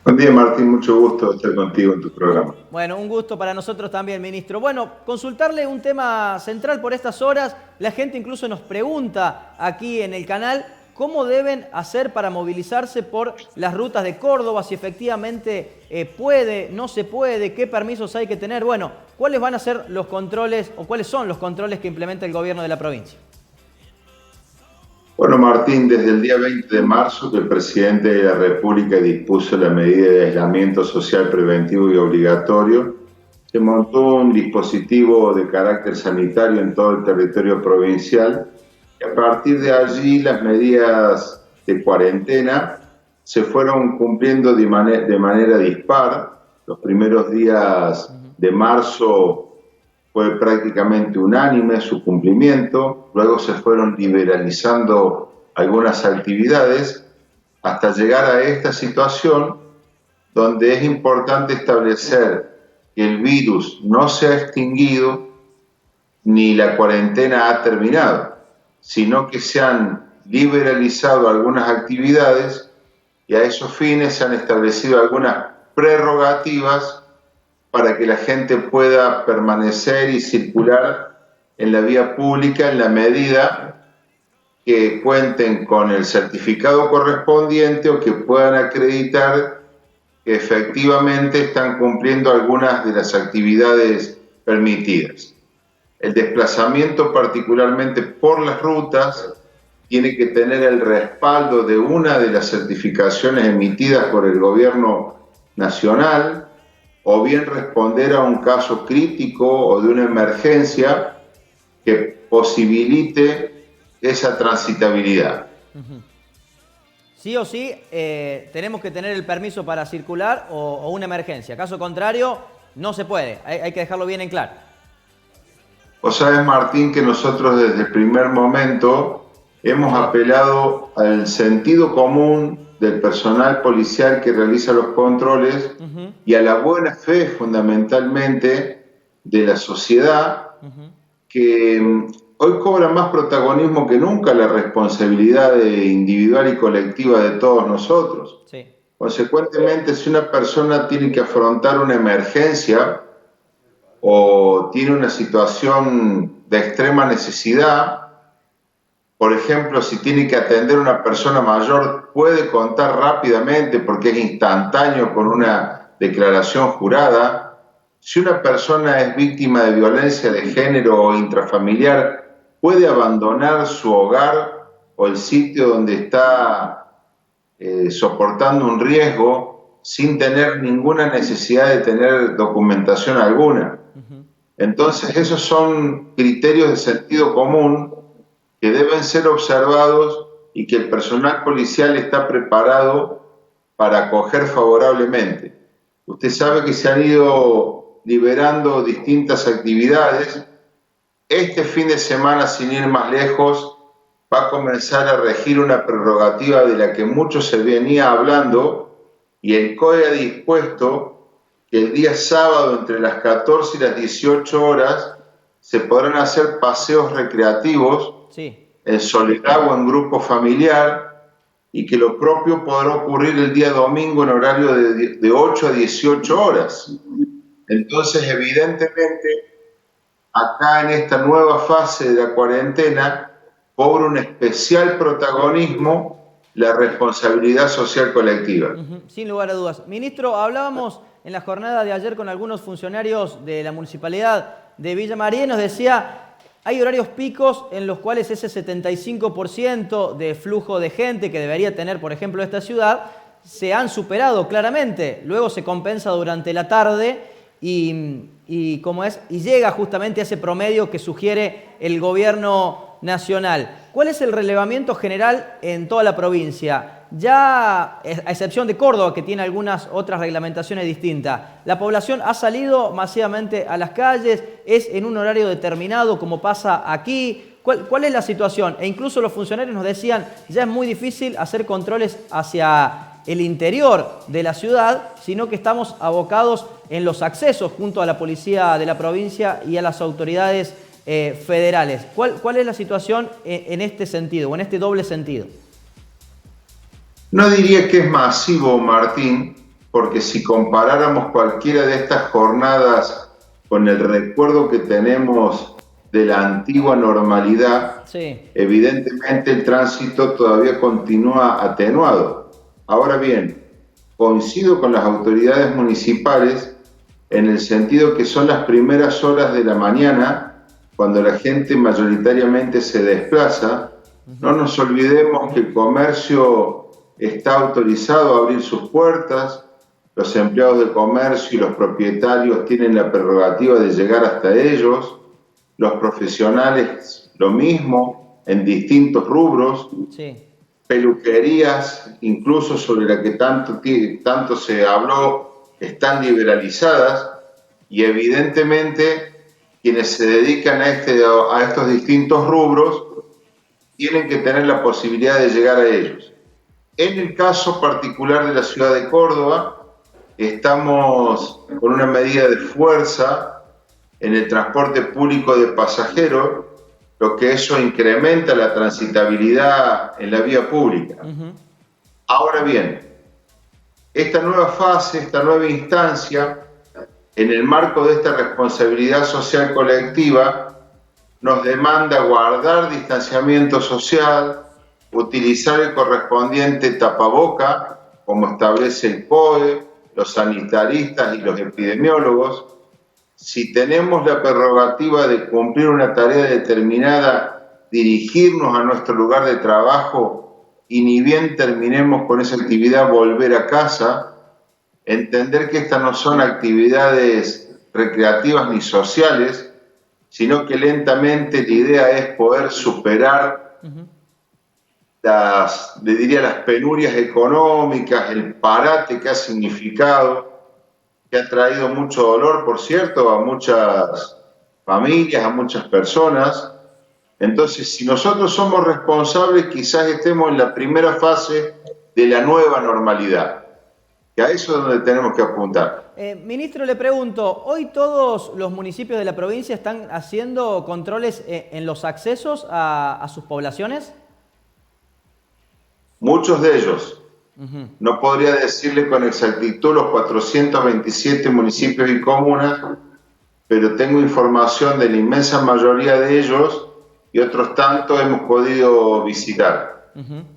Buen día, Martín. Mucho gusto estar contigo en tu programa. Bueno, un gusto para nosotros también, ministro. Bueno, consultarle un tema central por estas horas. La gente incluso nos pregunta aquí en el canal cómo deben hacer para movilizarse por las rutas de Córdoba, si efectivamente puede, no se puede, qué permisos hay que tener. Bueno, ¿cuáles van a ser los controles o cuáles son los controles que implementa el gobierno de la provincia? Bueno, Martín, desde el día 20 de marzo que el presidente de la República dispuso la medida de aislamiento social preventivo y obligatorio, se montó un dispositivo de carácter sanitario en todo el territorio provincial y a partir de allí las medidas de cuarentena se fueron cumpliendo de manera dispar. Los primeros días de marzo fue prácticamente unánime su cumplimiento, luego se fueron liberalizando algunas actividades hasta llegar a esta situación donde es importante establecer que el virus no se ha extinguido ni la cuarentena ha terminado, sino que se han liberalizado algunas actividades y a esos fines se han establecido algunas prerrogativas para que la gente pueda permanecer y circular en la vía pública en la medida que cuenten con el certificado correspondiente o que puedan acreditar que efectivamente están cumpliendo algunas de las actividades permitidas. El desplazamiento, particularmente por las rutas, tiene que tener el respaldo de una de las certificaciones emitidas por el gobierno nacional, o bien responder a un caso crítico o de una emergencia que posibilite esa transitabilidad. Sí o sí, tenemos que tener el permiso para circular o una emergencia. Caso contrario, no se puede. Hay que dejarlo bien en claro. Vos sabés, Martín, que nosotros desde el primer momento hemos Sí. apelado al sentido común del personal policial que realiza los controles y a la buena fe fundamentalmente de la sociedad que hoy cobra más protagonismo que nunca la responsabilidad individual y colectiva de todos nosotros. Sí. Consecuentemente, si una persona tiene que afrontar una emergencia o tiene una situación de extrema necesidad, por ejemplo, si tiene que atender a una persona mayor, puede contar rápidamente porque es instantáneo con una declaración jurada. Si una persona es víctima de violencia de género o intrafamiliar, puede abandonar su hogar o el sitio donde está soportando un riesgo sin tener ninguna necesidad de tener documentación alguna. Entonces, esos son criterios de sentido común que deben ser observados y que el personal policial está preparado para acoger favorablemente. Usted sabe que se han ido liberando distintas actividades. Este fin de semana, sin ir más lejos, va a comenzar a regir una prerrogativa de la que mucho se venía hablando y el COE ha dispuesto que el día sábado entre las 14 y las 18 horas se podrán hacer paseos recreativos Sí. en soledad o en grupo familiar, y que lo propio podrá ocurrir el día domingo en horario de 8 a 18 horas. Entonces, evidentemente, acá en esta nueva fase de la cuarentena, cobra un especial protagonismo la responsabilidad social colectiva. Sin lugar a dudas. Ministro, hablábamos en la jornada de ayer con algunos funcionarios de la municipalidad de Villa María y nos decía, hay horarios picos en los cuales ese 75% de flujo de gente que debería tener, por ejemplo, esta ciudad, se han superado claramente. Luego se compensa durante la tarde y llega justamente a ese promedio que sugiere el gobierno nacional. ¿Cuál es el relevamiento general en toda la provincia? Ya, a excepción de Córdoba, que tiene algunas otras reglamentaciones distintas, ¿la población ha salido masivamente a las calles? ¿Es en un horario determinado como pasa aquí? ¿Cuál es la situación? E incluso los funcionarios nos decían, ya es muy difícil hacer controles hacia el interior de la ciudad, sino que estamos abocados en los accesos junto a la policía de la provincia y a las autoridades federales. ¿Cuál es la situación en este sentido o en este doble sentido? No diría que es masivo, Martín, porque si comparáramos cualquiera de estas jornadas con el recuerdo que tenemos de la antigua normalidad, Sí. evidentemente el tránsito todavía continúa atenuado. Ahora bien, coincido con las autoridades municipales en el sentido que son las primeras horas de la mañana, cuando la gente mayoritariamente se desplaza. No nos olvidemos que el comercio está autorizado a abrir sus puertas, los empleados de comercio y los propietarios tienen la prerrogativa de llegar hasta ellos, los profesionales lo mismo, en distintos rubros, Sí. peluquerías, incluso sobre la que tanto se habló, están liberalizadas y evidentemente quienes se dedican a estos distintos rubros tienen que tener la posibilidad de llegar a ellos. En el caso particular de la ciudad de Córdoba, estamos con una medida de fuerza en el transporte público de pasajeros, lo que eso incrementa la transitabilidad en la vía pública. Ahora bien, esta nueva fase, esta nueva instancia, en el marco de esta responsabilidad social colectiva, nos demanda guardar distanciamiento social, utilizar el correspondiente tapaboca, como establece el COE, los sanitaristas y los epidemiólogos. Si tenemos la prerrogativa de cumplir una tarea determinada, dirigirnos a nuestro lugar de trabajo y ni bien terminemos con esa actividad, volver a casa, entender que estas no son actividades recreativas ni sociales, sino que lentamente la idea es poder superar las penurias económicas, el parate que ha significado, que ha traído mucho dolor, por cierto, a muchas familias, a muchas personas. Entonces, si nosotros somos responsables, quizás estemos en la primera fase de la nueva normalidad, que a eso es donde tenemos que apuntar. Ministro, le pregunto, ¿hoy todos los municipios de la provincia están haciendo controles en los accesos a sus poblaciones? Muchos de ellos. No podría decirle con exactitud los 427 municipios y comunas, pero tengo información de la inmensa mayoría de ellos y otros tantos hemos podido visitar.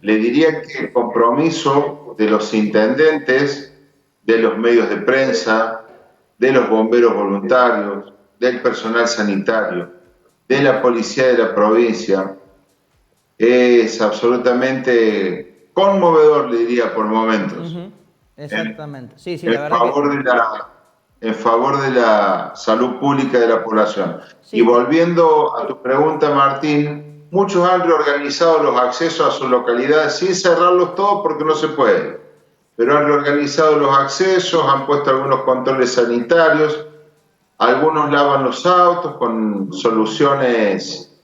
Le diría que el compromiso de los intendentes, de los medios de prensa, de los bomberos voluntarios, del personal sanitario, de la policía de la provincia, es absolutamente conmovedor, le diría, por momentos. Exactamente. Sí, En favor de la salud pública de la población. Sí. Y volviendo a tu pregunta, Martín, muchos han reorganizado los accesos a sus localidades sin cerrarlos todos porque no se puede, pero han reorganizado los accesos, han puesto algunos controles sanitarios, algunos lavan los autos con soluciones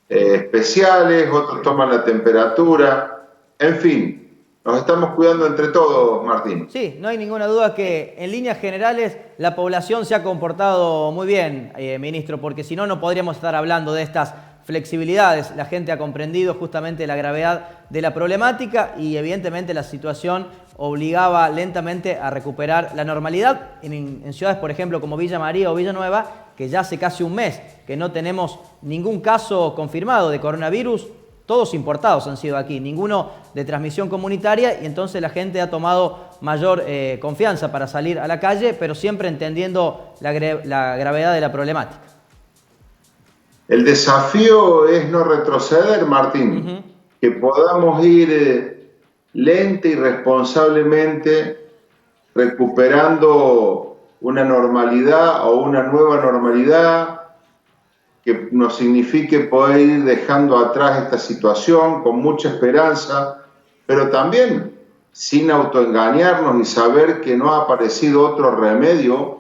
especiales, otros toman la temperatura. En fin, nos estamos cuidando entre todos, Martín. Sí, no hay ninguna duda que en líneas generales la población se ha comportado muy bien, ministro, porque si no, no podríamos estar hablando de estas flexibilidades. La gente ha comprendido justamente la gravedad de la problemática y evidentemente la situación obligaba lentamente a recuperar la normalidad en ciudades, por ejemplo, como Villa María o Villanueva, que ya hace casi un mes que no tenemos ningún caso confirmado de coronavirus. Todos importados han sido aquí, ninguno de transmisión comunitaria, y entonces la gente ha tomado mayor confianza para salir a la calle, pero siempre entendiendo la gravedad de la problemática. El desafío es no retroceder, Martín, que podamos ir lenta y responsablemente recuperando una normalidad o una nueva normalidad que nos signifique poder ir dejando atrás esta situación con mucha esperanza, pero también sin autoengañarnos y saber que no ha aparecido otro remedio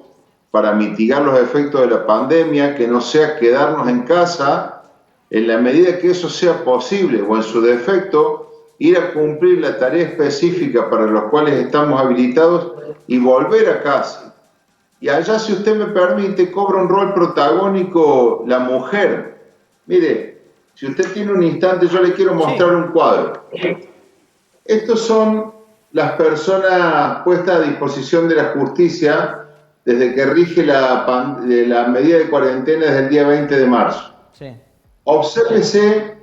para mitigar los efectos de la pandemia que no sea quedarnos en casa en la medida que eso sea posible, o en su defecto ir a cumplir la tarea específica para los cuales estamos habilitados y volver a casa. Y allá, si usted me permite, cobra un rol protagónico la mujer. Mire, si usted tiene un instante, yo le quiero mostrar un cuadro. Estos son las personas puestas a disposición de la justicia desde que rige la medida de cuarentena desde el día 20 de marzo. Sí. Obsérvese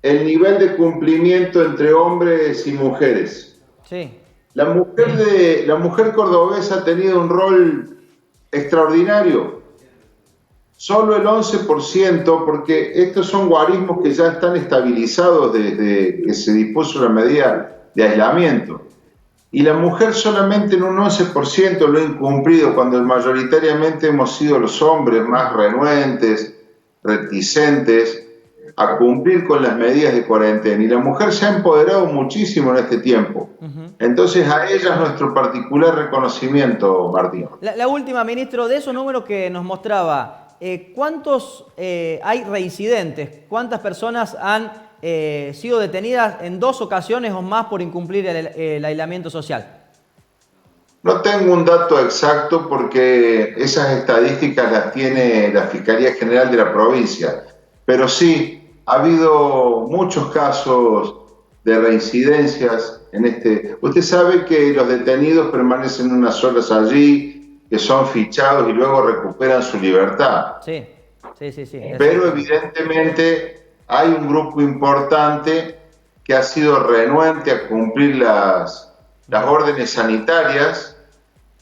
el nivel de cumplimiento entre hombres y mujeres. Sí. La mujer cordobesa ha tenido un rol extraordinario. Solo el 11%, porque estos son guarismos que ya están estabilizados desde que se dispuso la medida de aislamiento. Y la mujer solamente en un 11% lo ha incumplido, cuando mayoritariamente hemos sido los hombres más renuentes, reticentes a cumplir con las medidas de cuarentena. Y la mujer se ha empoderado muchísimo en este tiempo. Entonces a ella es nuestro particular reconocimiento, Martín. La última, ministro, de esos números que nos mostraba, ¿cuántos hay reincidentes? ¿Cuántas personas han sido detenidas en 2 ocasiones o más por incumplir el aislamiento social? No tengo un dato exacto porque esas estadísticas las tiene la Fiscalía General de la provincia, pero sí, ha habido muchos casos de reincidencias en este. Usted sabe que los detenidos permanecen unas horas allí, que son fichados y luego recuperan su libertad. Sí. Pero evidentemente hay un grupo importante que ha sido renuente a cumplir las órdenes sanitarias,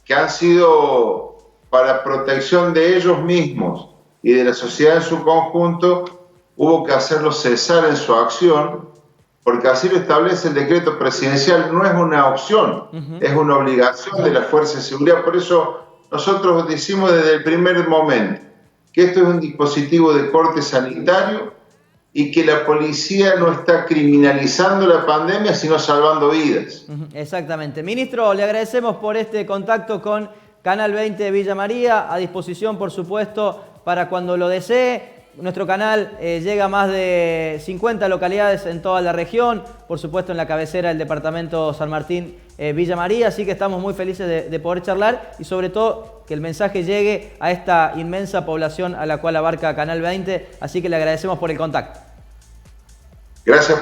que han sido para protección de ellos mismos y de la sociedad en su conjunto. Hubo que hacerlos cesar en su acción, porque así lo establece el decreto presidencial. No es una opción, es una obligación de la Fuerza de Seguridad. Por eso nosotros decimos desde el primer momento que esto es un dispositivo de corte sanitario y que la policía no está criminalizando la pandemia, sino salvando vidas. Exactamente. Ministro, le agradecemos por este contacto con Canal 20 de Villa María. A disposición, por supuesto, para cuando lo desee. Nuestro canal llega a más de 50 localidades en toda la región, por supuesto en la cabecera del departamento San Martín, Villa María, así que estamos muy felices de poder charlar y sobre todo que el mensaje llegue a esta inmensa población a la cual abarca Canal 20, así que le agradecemos por el contacto. Gracias.